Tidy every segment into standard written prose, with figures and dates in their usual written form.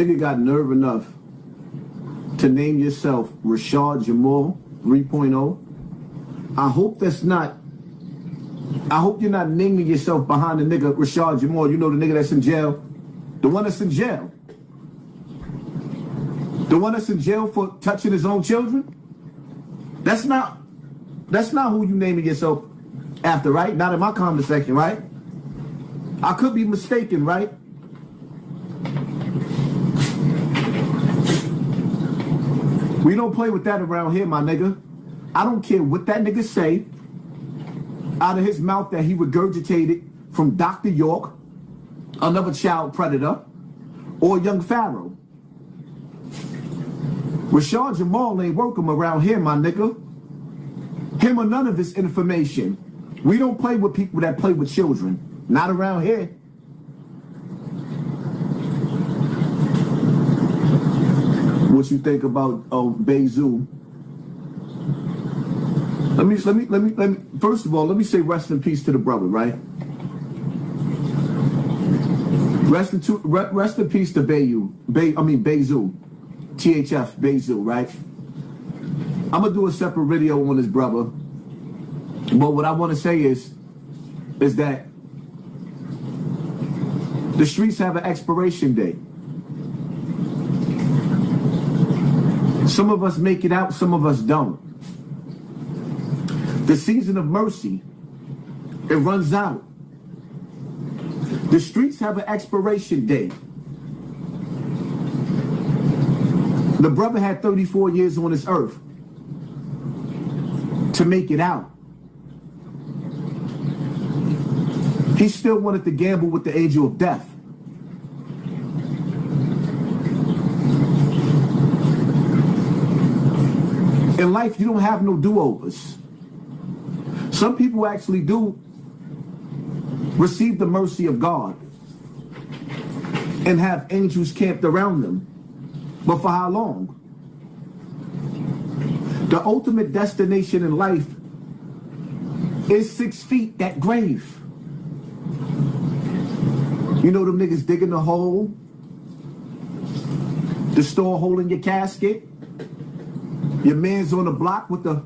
nigga got nerve enough to name yourself Rashad Jamal 3.0. I hope you're not naming yourself behind the nigga Rashad Jamal. You know, the nigga that's in jail. The one that's in jail. The one that's in jail for touching his own children. That's not who you naming yourself after, right? Not in my comment section, right? I could be mistaken, right? We don't play with that around here, my nigga. I don't care what that nigga say out of his mouth that he regurgitated from Dr. York, another child predator, or Young Pharaoh. Rashad Jamal ain't welcome around here, my nigga. Him or none of his information. We don't play with people that play with children. Not around here. What you think about Bezu? Let me first of all, let me say rest in peace to the brother, right? Rest in peace to Bezu, THF Bezu, right? I'm gonna do a separate video on his brother, but what I want to say is that the streets have an expiration date. Some of us make it out, some of us don't. The season of mercy, it runs out. The streets have an expiration date. The brother had 34 years on this earth to make it out. He still wanted to gamble with the angel of death. In life, you don't have no do-overs. Some people actually do receive the mercy of God and have angels camped around them. But for how long? The ultimate destination in life is 6 feet, that grave. You know them niggas digging the hole, the store holding your casket, your man's on the block with the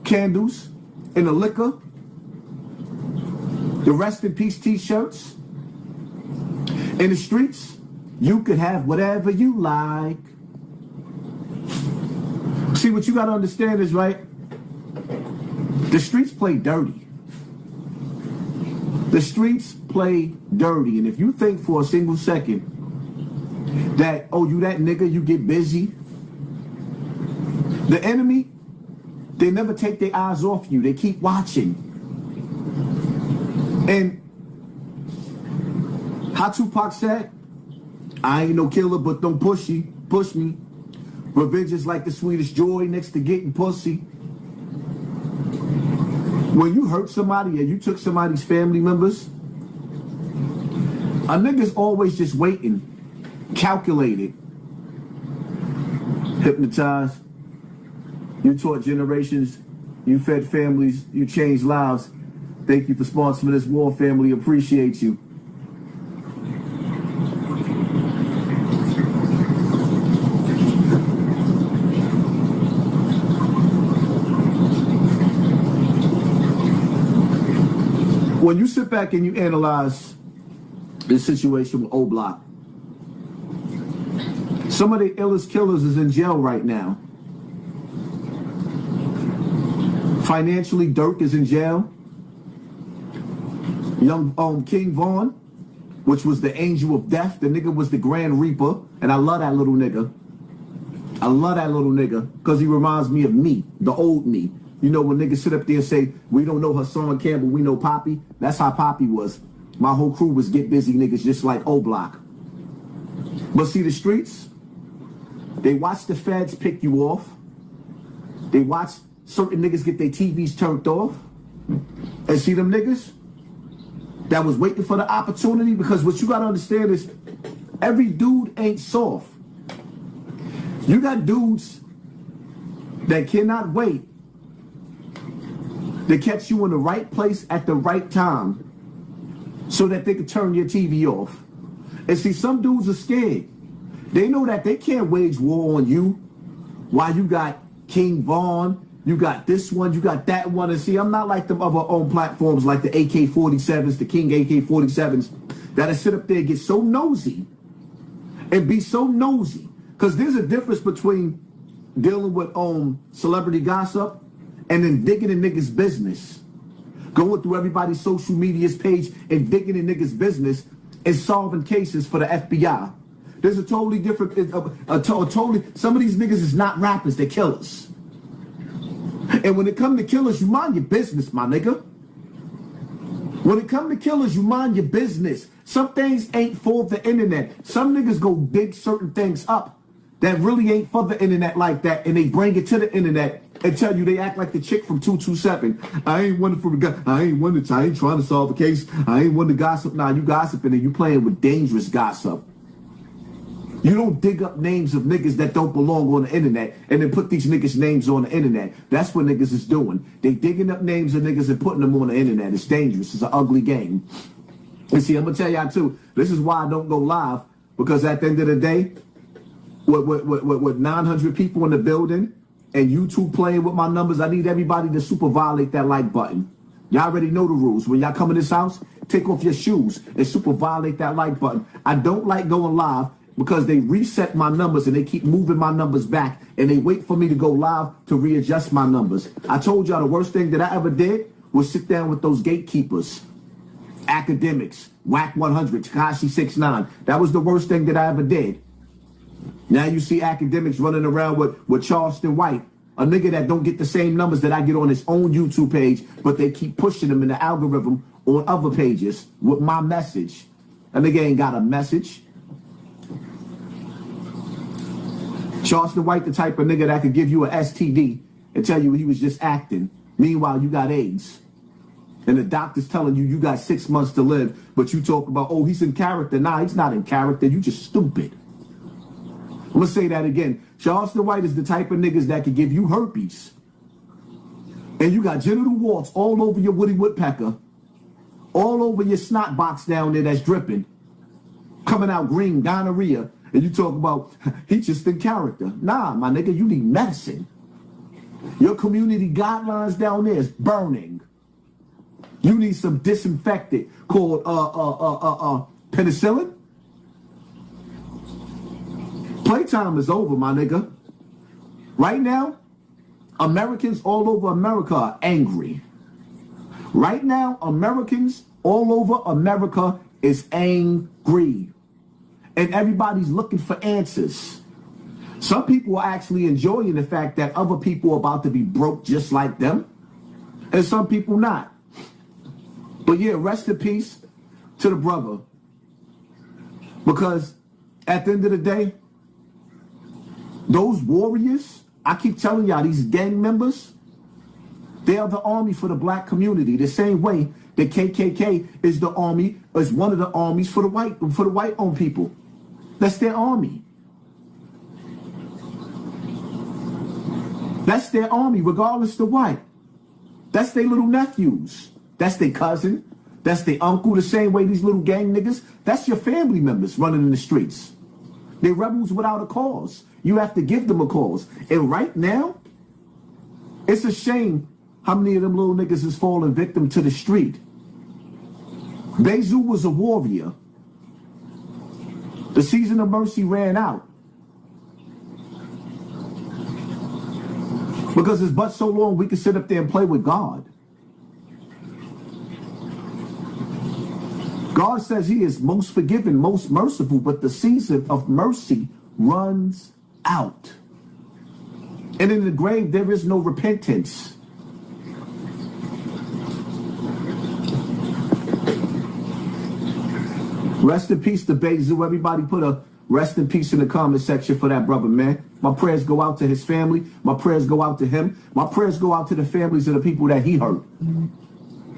candles and the liquor, the rest in peace t-shirts. In the streets, you could have whatever you like. See, what you gotta understand is, right, the streets play dirty. The streets play dirty. And if you think for a single second that, oh, you that nigga, you get busy, the enemy, they never take their eyes off you. They keep watching. And how Tupac said, I ain't no killer, but don't push me. Revenge is like the sweetest joy next to getting pussy. When you hurt somebody or you took somebody's family members, a nigga's always just waiting, calculated, hypnotized. You taught generations, you fed families, you changed lives. Thank you for sponsoring this war, family. Appreciate you. When you sit back and you analyze this situation with O-Block, some of the illest killers is in jail right now. Financially, Dirk is in jail. Young King Vaughn, which was the angel of death. The nigga was the Grand Reaper. And I love that little nigga. I love that little nigga because he reminds me of me, the old me. You know, when niggas sit up there and say, we don't know Hassan Campbell, we know Poppy. That's how Poppy was. My whole crew was get busy niggas just like O-Block. But see, the streets, they watch the feds pick you off. They watch certain niggas get their TVs turned off. And see them niggas that was waiting for the opportunity, because what you gotta understand is every dude ain't soft. You got dudes that cannot wait to catch you in the right place at the right time so that they can turn your TV off. And see, some dudes are scared. They know that they can't wage war on you while you got King Vaughn, you got this one, you got that one. And see, I'm not like them other own platforms like the AK-47s, the King AK-47s, that'll sit up there and get so nosy and be so nosy. Because there's a difference between dealing with celebrity gossip and then digging in niggas' business. Going through everybody's social media's page and digging in niggas' business and solving cases for the FBI. There's a totally different, some of these niggas is not rappers, they're killers. And when it come to killers, you mind your business, my nigga. When it come to killers, you mind your business. Some things ain't for the internet. Some niggas go dig certain things up that really ain't for the internet like that, and they bring it to the internet and tell you they act like the chick from 227. I ain't one for the guy. I ain't trying to solve a case. I ain't one to gossip. Nah, you gossiping and you playing with dangerous gossip. You don't dig up names of niggas that don't belong on the internet and then put these niggas' names on the internet. That's what niggas is doing. They digging up names of niggas and putting them on the internet. It's dangerous. It's an ugly game. And see, I'm going to tell y'all too, this is why I don't go live, because at the end of the day, with 900 people in the building and YouTube playing with my numbers, I need everybody to super violate that like button. Y'all already know the rules. When y'all come in this house, take off your shoes and super violate that like button. I don't like going live because they reset my numbers and they keep moving my numbers back and they wait for me to go live to readjust my numbers. I told y'all the worst thing that I ever did was sit down with those gatekeepers. Academics, Whack 100, Takashi 69. That was the worst thing that I ever did. Now you see academics running around with Charleston White, a nigga that don't get the same numbers that I get on his own YouTube page, but they keep pushing him in the algorithm on other pages with my message. A nigga ain't got a message. Charleston White, the type of nigga that could give you an STD and tell you he was just acting. Meanwhile, you got AIDS. And the doctor's telling you you got 6 months to live, but you talk about, oh, he's in character. Nah, he's not in character. You just stupid. I'm going to say that again. Charleston White is the type of niggas that could give you herpes. And you got genital warts all over your Woody Woodpecker, all over your snot box down there that's dripping, coming out green, gonorrhea. And you talk about, he just in character. Nah, my nigga, you need medicine. Your community guidelines down there is burning. You need some disinfectant called penicillin. Playtime is over, my nigga. Right now, Americans all over America are angry. Right now, Americans all over America is angry. And everybody's looking for answers. Some people are actually enjoying the fact that other people are about to be broke just like them. And some people not. But yeah, rest in peace to the brother. Because at the end of the day, those warriors, I keep telling y'all, these gang members, they are the army for the black community. The same way the KKK is the army, is one of the armies for the white-owned people. That's their army. That's their army, regardless of what. That's their little nephews. That's their cousin. That's their uncle. The same way these little gang niggas, that's your family members running in the streets. They're rebels without a cause. You have to give them a cause. And right now, it's a shame how many of them little niggas is falling victim to the street. Bezu was a warrior. The season of mercy ran out. Because it's but so long we can sit up there and play with God. God says he is most forgiving, most merciful, but the season of mercy runs out. And in the grave, there is no repentance. Rest in peace to Bezu. Everybody put a rest in peace in the comment section for that brother, man. My prayers go out to his family. My prayers go out to him. My prayers go out to the families of the people that he hurt.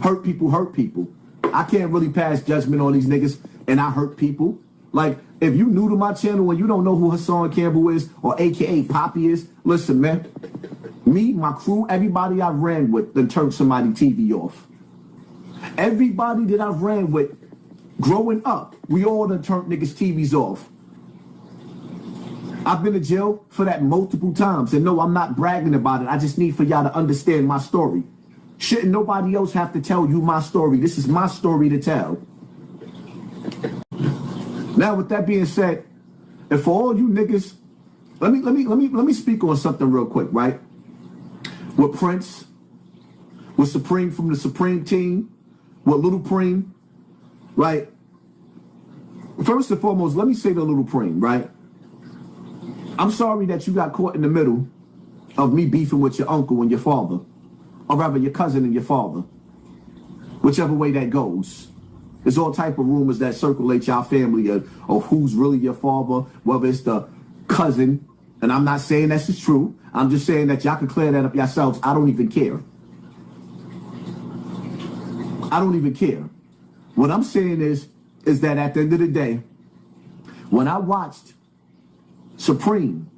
Hurt people hurt people. I can't really pass judgment on these niggas, and I hurt people. Like, if you new to my channel and you don't know who Hassan Campbell is or AKA Poppy is, listen, man. Me, my crew, everybody I ran with done turned somebody TV off. Everybody that I ran with growing up, we all done turned niggas TVs off. I've been to jail for that multiple times. And no, I'm not bragging about it. I just need for y'all to understand my story. Shouldn't nobody else have to tell you my story? This is my story to tell. Now, with that being said, and for all you niggas, let me speak on something real quick, right? With Prince, with Supreme from the Supreme team, with Little Preem, right? First and foremost, let me say to Little Preem, right? I'm sorry that you got caught in the middle of me beefing with your uncle and your father, or rather your cousin and your father, whichever way that goes. There's all type of rumors that circulate y'all family of who's really your father, whether it's the cousin, and I'm not saying this is true. I'm just saying that y'all can clear that up yourselves. I don't even care. I don't even care. What I'm saying is that at the end of the day, when I watched Supreme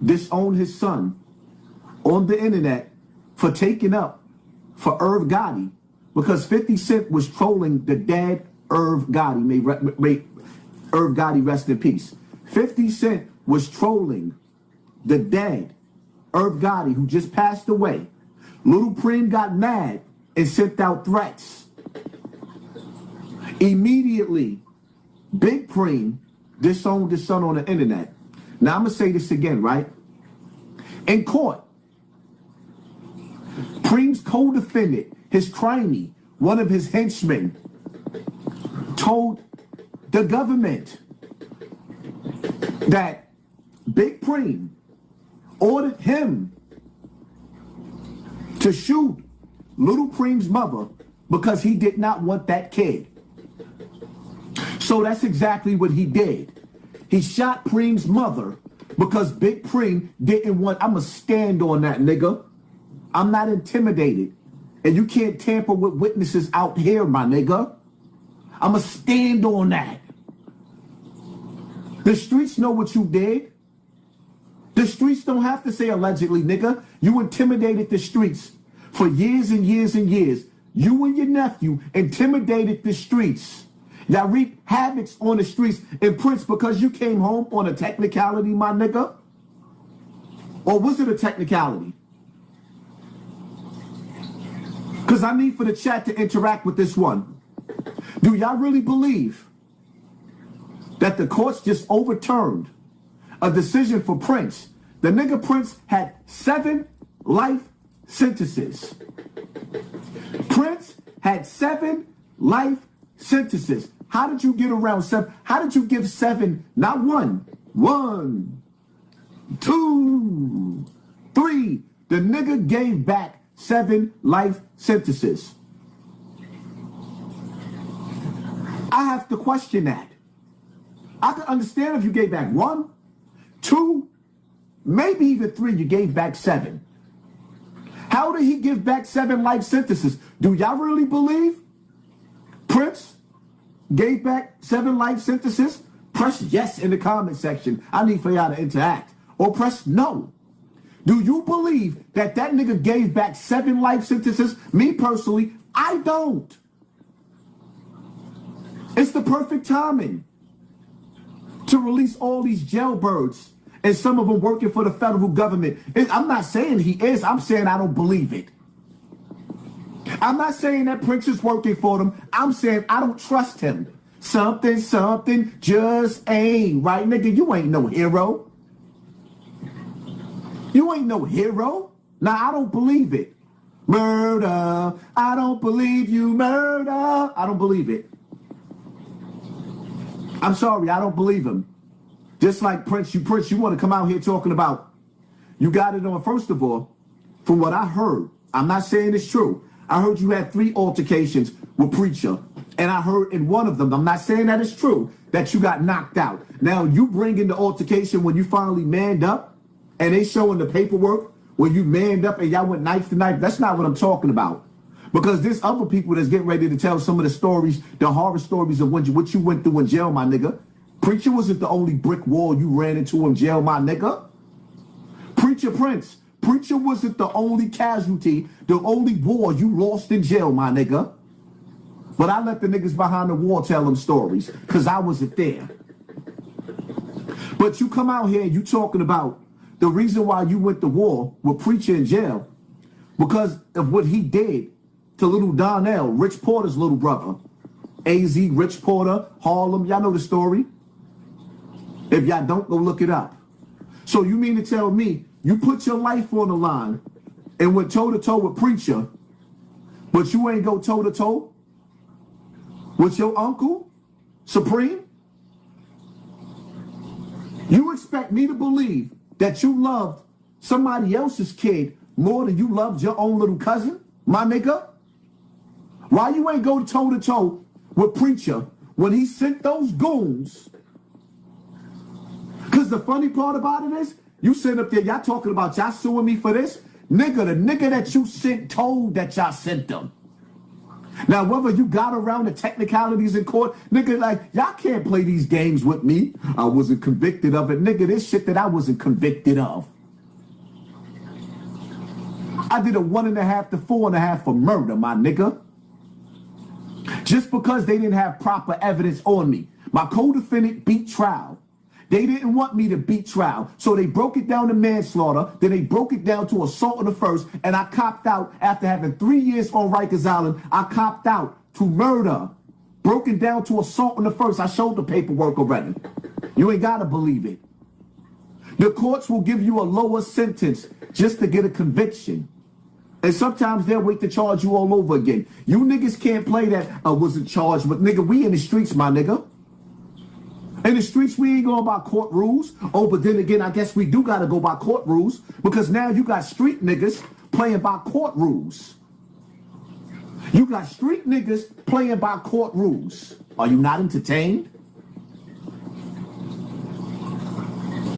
disown his son on the internet for taking up for Irv Gotti, because 50 Cent was trolling the dead Irv Gotti. May Irv Gotti rest in peace. 50 Cent was trolling the dead Irv Gotti, who just passed away. Little Preem got mad and sent out threats. Immediately, Big Preem disowned his son on the internet. Now, I'm going to say this again, right? In court, Preem's co-defendant, his crimey, one of his henchmen, told the government that Big Preem ordered him to shoot Little Preem's mother because he did not want that kid. So that's exactly what he did. He shot Preem's mother because Big Preem didn't want. I'ma stand on that, nigga. I'm not intimidated. And you can't tamper with witnesses out here, my nigga. I'ma stand on that. The streets know what you did. The streets don't have to say allegedly, nigga. You intimidated the streets for years and years and years. You and your nephew intimidated the streets. Y'all reap havoc on the streets. And Prince, because you came home on a technicality, my nigga? Or was it a technicality? Because I need for the chat to interact with this one. Do y'all really believe that the courts just overturned a decision for Prince? The nigga Prince had 7 life sentences. Prince had 7 life sentences. How did you get around 7? How did you give 7? Not 1. 1, 2, 3. The nigga gave back 7 life sentences. I have to question that. I can understand if you gave back 1, 2, maybe even 3. You gave back 7. How did he give back 7 life sentences? Do y'all really believe Prince gave back 7 life sentences? Press yes in the comment section. I need for y'all to interact. Or press no. Do you believe that that nigga gave back 7 life sentences? Me personally, I don't. It's the perfect timing to release all these jailbirds, and some of them working for the federal government. I'm not saying he is. I'm saying I don't believe it. I'm not saying that Prince is working for them. I'm saying I don't trust him. Something just ain't right, nigga. You ain't no hero. You ain't no hero. Now, I don't believe it. Murder. I don't believe you. Murder. I don't believe it. I'm sorry. I don't believe him. Just like Prince, you want to come out here talking about, you got it on, first of all, from what I heard, I'm not saying it's true. I heard you had 3 altercations with Preacher. And I heard in one of them, I'm not saying that it's true, that you got knocked out. Now, you bring in the altercation when you finally manned up, and they showing the paperwork when you manned up and y'all went knife to knife. That's not what I'm talking about. Because there's other people that's getting ready to tell some of the stories, the horror stories of what you went through in jail, my nigga. Preacher wasn't the only brick wall you ran into in jail, my nigga. Preacher Prince. Preacher wasn't the only casualty, the only war you lost in jail, my nigga. But I let the niggas behind the wall tell them stories, because I wasn't there. But you come out here and you talking about the reason why you went to war with Preacher in jail because of what he did to little Donnell, Rich Porter's little brother. AZ, Rich Porter, Harlem, y'all know the story. If y'all don't, go look it up. So you mean to tell me you put your life on the line and went toe-to-toe with Preacher, but you ain't go toe-to-toe with your uncle, Supreme? You expect me to believe that you loved somebody else's kid more than you loved your own little cousin, my nigga? Why you ain't go toe-to-toe with Preacher when he sent those goons? Because the funny part about it is, you sit up there, y'all talking about y'all suing me for this. Nigga, the nigga that you sent told that y'all sent them. Now, whether you got around the technicalities in court, nigga, like, y'all can't play these games with me. I wasn't convicted of it. Nigga, this shit that I wasn't convicted of. I did a 1.5 to 4.5 for murder, my nigga. Just because they didn't have proper evidence on me. My co-defendant beat trial. They didn't want me to beat trial. So they broke it down to manslaughter. Then they broke it down to assault on the first. And I copped out after having 3 years on Rikers Island. I copped out to murder. Broken down to assault on the first. I showed the paperwork already. You ain't got to believe it. The courts will give you a lower sentence just to get a conviction. And sometimes they'll wait to charge you all over again. You niggas can't play that I wasn't charged, but nigga, we in the streets, my nigga. In the streets, we ain't going by court rules. Oh, but then again, I guess we do got to go by court rules because now you got street niggas playing by court rules. You got street niggas playing by court rules. Are you not entertained?